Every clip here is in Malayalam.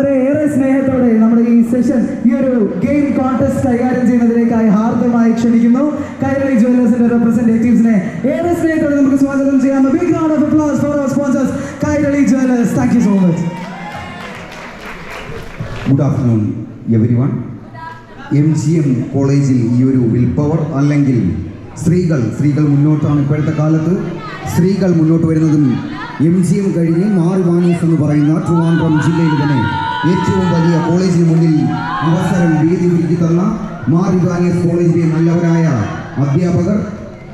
അവരെ ഏറെ സ്നേഹത്തോടെ നമ്മുടെ ഈ സെഷൻ ഈ ഒരു ഗെയിം കോൺടെസ്റ്റ് കൈകാര്യം ചെയ്യുന്നതിലേക്കായി ഹാർദമായി ക്ഷണിക്കുന്നു. കൈരളി ജുവലേഴ്സിന്റെ റെപ്രസെന്റേറ്റീവ്സിനെ ഏറെ സ്നേഹത്തോടെ നമുക്ക് സ്വാഗതം ചെയ്യാം. A big round of applause for our sponsors, Kairali Jewelers. Thank you so much. Good afternoon everyone. MGM കോളേജിൽ ഈ ഒരു വിൽ പവർ അല്ലെങ്കിൽ സ്ത്രീകൾ മുന്നോട്ടാണ്. ഇപ്പോഴത്തെ കാലത്ത് സ്ത്രീകൾ മുന്നോട്ട് വരുന്നതും MGM കഴിഞ്ഞ് മാറിവാനീസ് എന്ന് പറയുന്ന ട്രിവാൻഡ്രം ജില്ലയിൽ തന്നെ ഏറ്റവും വലിയ കോളേജിന് മുന്നിൽ അവസരം വേദി ഒരുക്കി തന്ന മാറിവാനീസ് കോളേജിലെ നല്ലവരായ അധ്യാപകർ,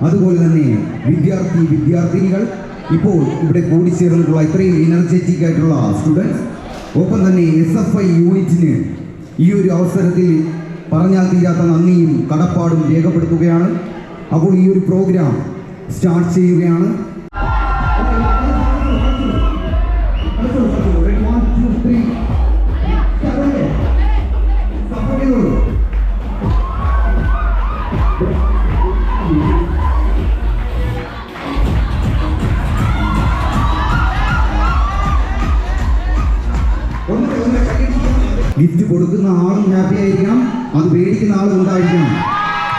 അതുപോലെ തന്നെ വിദ്യാർത്ഥിനികൾ, ഇപ്പോൾ ഇവിടെ കൂടിച്ചേർന്നിട്ടുള്ള ഇത്രയും എനർജറ്റിക് ആയിട്ടുള്ള സ്റ്റുഡൻസ്, ഒപ്പം തന്നെ SFI യൂണിറ്റിന് ഈ ഒരു അവസരത്തിൽ പറഞ്ഞാൽ തീരാത്ത നന്ദിയും കടപ്പാടും രേഖപ്പെടുത്തുകയാണ്. അപ്പോൾ ഈ ഒരു പ്രോഗ്രാം സ്റ്റാർട്ട് ചെയ്യുകയാണ്. ഗിഫ്റ്റ് കൊടുക്കുന്ന ആളും ഹാപ്പി ആയിരിക്കണം, അത് മേടിക്കുന്ന ആളും ഉണ്ടായിരിക്കണം.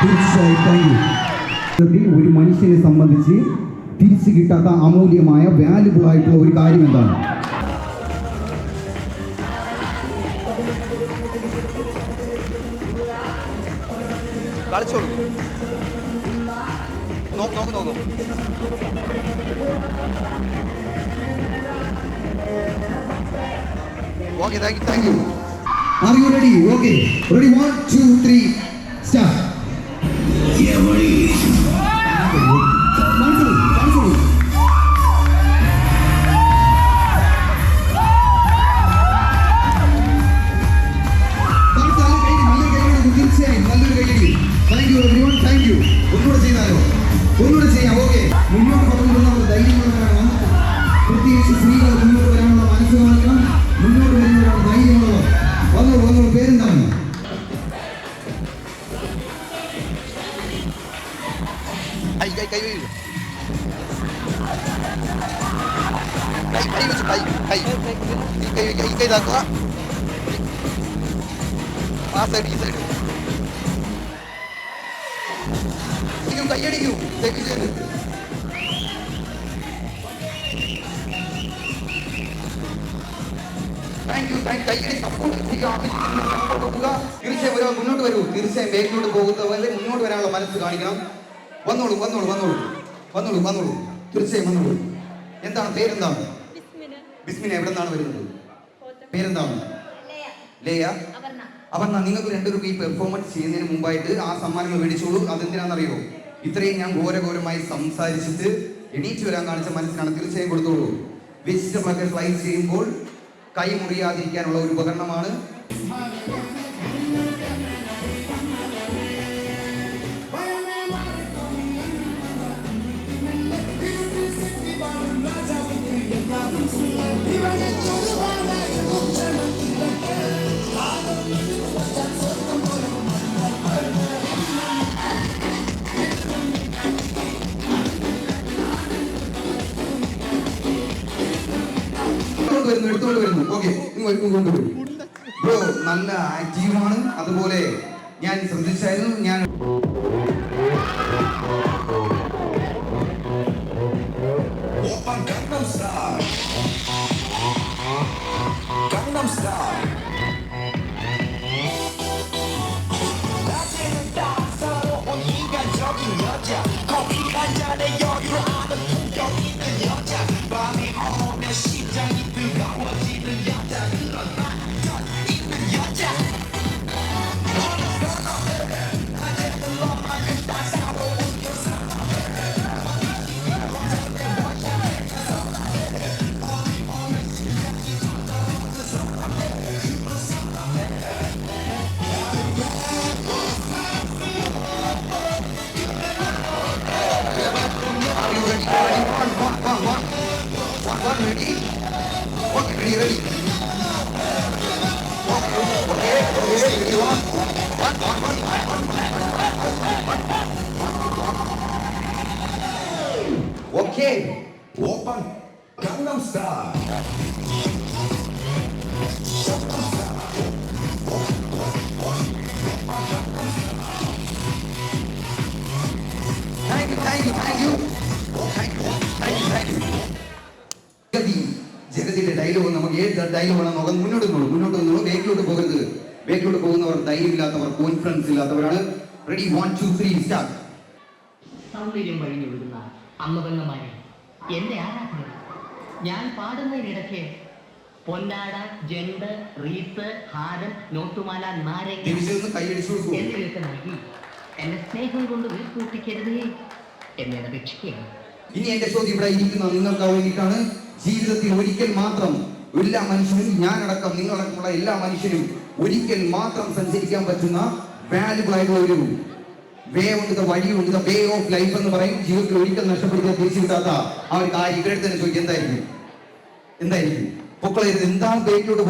തീർച്ചയായിട്ടും ഒരു മനുഷ്യനെ സംബന്ധിച്ച് തിരിച്ചു കിട്ടാത്ത അമൂല്യമായ വാല്യുബിൾ ആയിട്ടുള്ള ഒരു കാര്യം എന്താണ്? Okay, thank you. Are you ready? Okay. Ready? 1, 2, 3, start. Yeah, buddy. Cancel. Thank you everyone. Thank you. ഒന്നുകൂടെ ചെയ്യാം. ഓക്കെ, മുന്നോട്ട് പറഞ്ഞുകൊണ്ട് നമ്മൾ ധൈര്യമുള്ളവരാണ്. പ്രത്യേകിച്ച് സ്ത്രീകൾ മുന്നോട്ട് വരാനുള്ള മനസ്സ് കാണിക്കണം. മുന്നോട്ട് വരുന്നവരാണ് ധൈര്യമുള്ളവർ. വന്നോളൂ. പേരെന്താണ്? കൈയടിക്കൂ. തീർച്ചയായും മുന്നോട്ട് വരൂ. തീർച്ചയായും ബാക്കിലോട്ട് പോകുന്നവരെ മുന്നോട്ട് വരാനുള്ള മനസ്സ് കാണിക്കണം. വന്നോളൂ. തീർച്ചയായും വന്നോളൂ. എന്താണ് പേരെന്താണ്? ബിസ്മിന. എവിടെ നിന്നാണ് വരുന്നത്? പേരെന്താണ്? ലേയ. അപർണ. നിങ്ങൾക്ക് രണ്ടുപേർക്കും ഈ പെർഫോമൻസ് ചെയ്യുന്നതിന് മുമ്പായിട്ട് ആ സമ്മാനങ്ങൾ മേടിച്ചോളൂ. അതെന്തിനാണെന്നറിയോ? ഇത്രയും ഞാൻ ഘോരമായി സംസാരിച്ചിട്ട് എണീറ്റ് വരാൻ കാണിച്ച മനസ്സിനാണ്. തീർച്ചയായും കൊടുത്തോളൂ. വെജിറ്റബിളൊക്കെ സ്ലൈസ് ചെയ്യുമ്പോൾ കൈ മുറിയാതിരിക്കാനുള്ള ഒരു ഉപകരണമാണ്. എടുത്തോണ്ട് വരുന്നു. ഓക്കെ, കൊണ്ടുവരും. ബ്രോ നല്ല ആക്റ്റീവാണ്. അതുപോലെ ഞാൻ ശ്രദ്ധിച്ചായിരുന്നു. ഞാൻ Okay. Open Gangnam Style. ഡയലോഗാണ് നോക്കാൻ മുന്നോട്ട് നിന്നോളൂ ബാക്കിലോട്ട് പോകരുത്. ബാക്കിലോട്ട് പോകുന്നവർ ധൈര്യമില്ലാത്തവർ, കോൺഫിഡൻസ് ഇല്ലാത്തവരാണ്. Ready 1 2 3 start. സൗന്ദര്യം വഴിഞ്ഞൊഴുകുന്ന അമ്മപെങ്ങന്മാരെ, എന്റെ ആരാധന, ഞാൻ പാടുന്നതിനിടയ്ക്ക് പൊന്നാട, ജണ്ട്, റീത്ത്, ഹാരം, നോട്ടുമാല, നാരങ്ങ കൈയടിച്ചു കൊടുക്കൂ. എന്നിവയൊക്കെ നൽകി എന്നെ സ്നേഹം കൊണ്ട് വീർപ്പൂട്ടിക്കരുതേ എന്നെ അപേക്ഷിക്കുകയാണ്. ഇനി എന്റെ ചോദ്യം ഇവിടെ ഇരിക്കുന്ന നിങ്ങൾക്ക് വേണ്ടിയിട്ടാണ്. ജീവിതത്തിൽ ഒരിക്കൽ മാത്രം എല്ലാ മനുഷ്യനും, ഞാനടക്കം നിങ്ങളടക്കമുള്ള എല്ലാ മനുഷ്യനും ഒരിക്കൽ മാത്രം സഞ്ചരിക്കാൻ പറ്റുന്ന വാല്യുബിൾ ആയിട്ടുള്ള ഒരു വേ ഉണ്ട്, വഴിയുണ്ട്, വേ ഓഫ് ലൈഫ് എന്ന് പറയും. ജീവിതത്തിൽ ഒരിക്കൽ നഷ്ടപ്പെടുത്താൻ തിരിച്ചു കിട്ടാത്ത ആ ഒരു കാര്യം ഇവിടെ തന്നെ ചോദിക്കും, എന്തായിരിക്കും പൊക്കളരുത്. എന്താണ് ബാക്കിലോട്ട്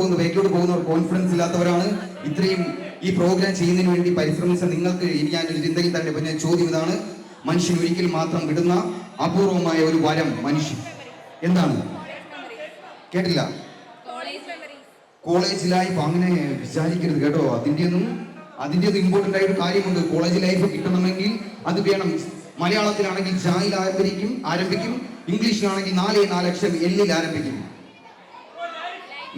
പോകുന്നവർ കോൺഫിഡൻസ് ഇല്ലാത്തവരാണ്. ഇത്രയും ഈ പ്രോഗ്രാം ചെയ്യുന്നതിന് വേണ്ടി പരിശ്രമിച്ച നിങ്ങൾക്ക് ഇനി ഞാനൊരു ചിന്തയിൽ തന്നെ പിന്നെ ചോദ്യം ഇതാണ്: മനുഷ്യൻ ഒരിക്കൽ മാത്രം കിട്ടുന്ന അപൂർവമായ ഒരു വരം മനുഷ്യൻ എന്താണ്? കേട്ടില്ല. College life. അങ്ങനെ വിചാരിക്കരുത് കേട്ടോ. അതിൻ്റെ ഇമ്പോർട്ടൻ്റ് ആയ ഒരു കാര്യമുണ്ട്. കോളേജ് ലൈഫ് കിട്ടണമെങ്കിൽ അത് വേണം. മലയാളത്തിലാണെങ്കിൽ ജായിൽ ആരംഭിക്കും, ഇംഗ്ലീഷിലാണെങ്കിൽ 4 അക്ഷരം എല്ലിൽ ആരംഭിക്കും.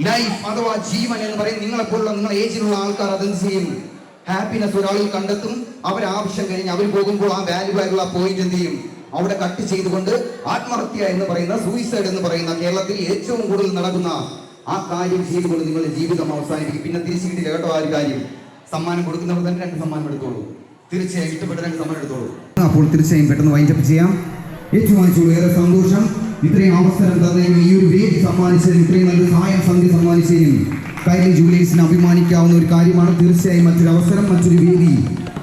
ലൈഫ് അഥവാ ജീവൻ എന്ന് പറയും. നിങ്ങളെപ്പോലുള്ള നിങ്ങളെ ഏജിലുള്ള ആൾക്കാർ അതെന്ത് ചെയ്യും? ഹാപ്പിനെസ് ഒരാളിൽ കണ്ടെത്തും. ആവശ്യം കഴിഞ്ഞ് അവർ പോകുമ്പോൾ ആ വാല്യൂ ആയിട്ടുള്ള പോയിന്റ് എന്ത് ചെയ്യും? അവിടെ കട്ട് ചെയ്തുകൊണ്ട് ആത്മഹത്യ എന്ന് പറയുന്ന, സൂയിസൈഡ് എന്ന് പറയുന്ന കേരളത്തിൽ ഏറ്റവും കൂടുതൽ നടക്കുന്ന ആ കാര്യം ചെയ്തുകൊണ്ട് നിങ്ങളുടെ ജീവിതം അവസാനിപ്പിക്കും. പിന്നെ തിരിച്ചു കിട്ടില്ല കേട്ടോ. ആ ഒരു കാര്യം സമ്മാനം കൊടുക്കുന്നവർ തന്നെ 2 സമ്മാനം എടുത്തോളൂ. തീർച്ചയായും ഇഷ്ടപ്പെട്ട 2 സമ്മാനം എടുത്തോളൂ. അപ്പോൾ തീർച്ചയായും പെട്ടെന്ന് വൈൻഡപ്പ് ചെയ്യാം. ഏറ്റവും ഏറെ സന്തോഷം ഇത്രയും അവസരം തന്നതിനും ഈ ഒരു വേദി സമ്മാനിച്ചതിനും ഇത്രയും നല്ല സഹായം സന്ധ്യ സമ്മാനിച്ചതിനും കൈരളി ജുവലേഴ്സിന് അഭിമാനിക്കാവുന്ന ഒരു കാര്യമാണ്. തീർച്ചയായും മറ്റൊരു അവസരം, മറ്റൊരു വേദി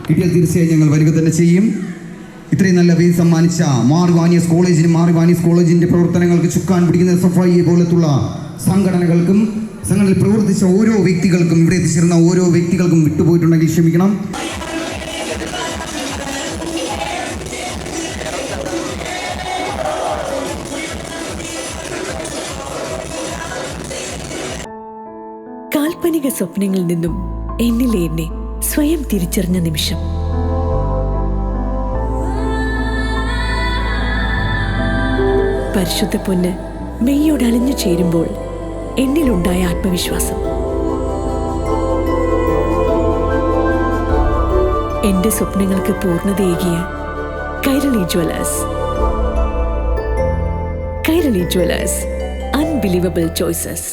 കിട്ടിയാൽ തീർച്ചയായും ഞങ്ങൾ വരിക തന്നെ ചെയ്യും. ഇത്രയും നല്ല വേദി സമ്മാനിച്ച മാർവാനിയസ് കോളേജിന്റെ പ്രവർത്തനങ്ങൾക്ക് ചുക്കാൻ പിടിക്കുന്ന SFI പോലത്തുള്ള സംഘടനകൾക്കും സംഘടനയിൽ പ്രവർത്തിച്ച ഓരോ വ്യക്തികൾക്കും, ഇവിടെ എത്തിച്ചേർന്ന ഓരോ വ്യക്തികൾക്കും വിട്ടുപോയിട്ടുണ്ടെങ്കിൽ ക്ഷമിക്കണം. കാൽപ്പനിക സ്വപ്നങ്ങളിൽ നിന്നും എന്നിലെ എന്നെ സ്വയം തിരിച്ചറിഞ്ഞ നിമിഷം. പരിശുദ്ധ പൊന്ന് മെയ്യോട് അലിഞ്ഞു ചേരുമ്പോൾ എന്നിലുണ്ടായ ആത്മവിശ്വാസം, എന്റെ സ്വപ്നങ്ങൾക്ക് പൂർണ്ണതയേകിയ കൈരളി ജ്വല്ലേഴ്സ്. Unbelievable choices.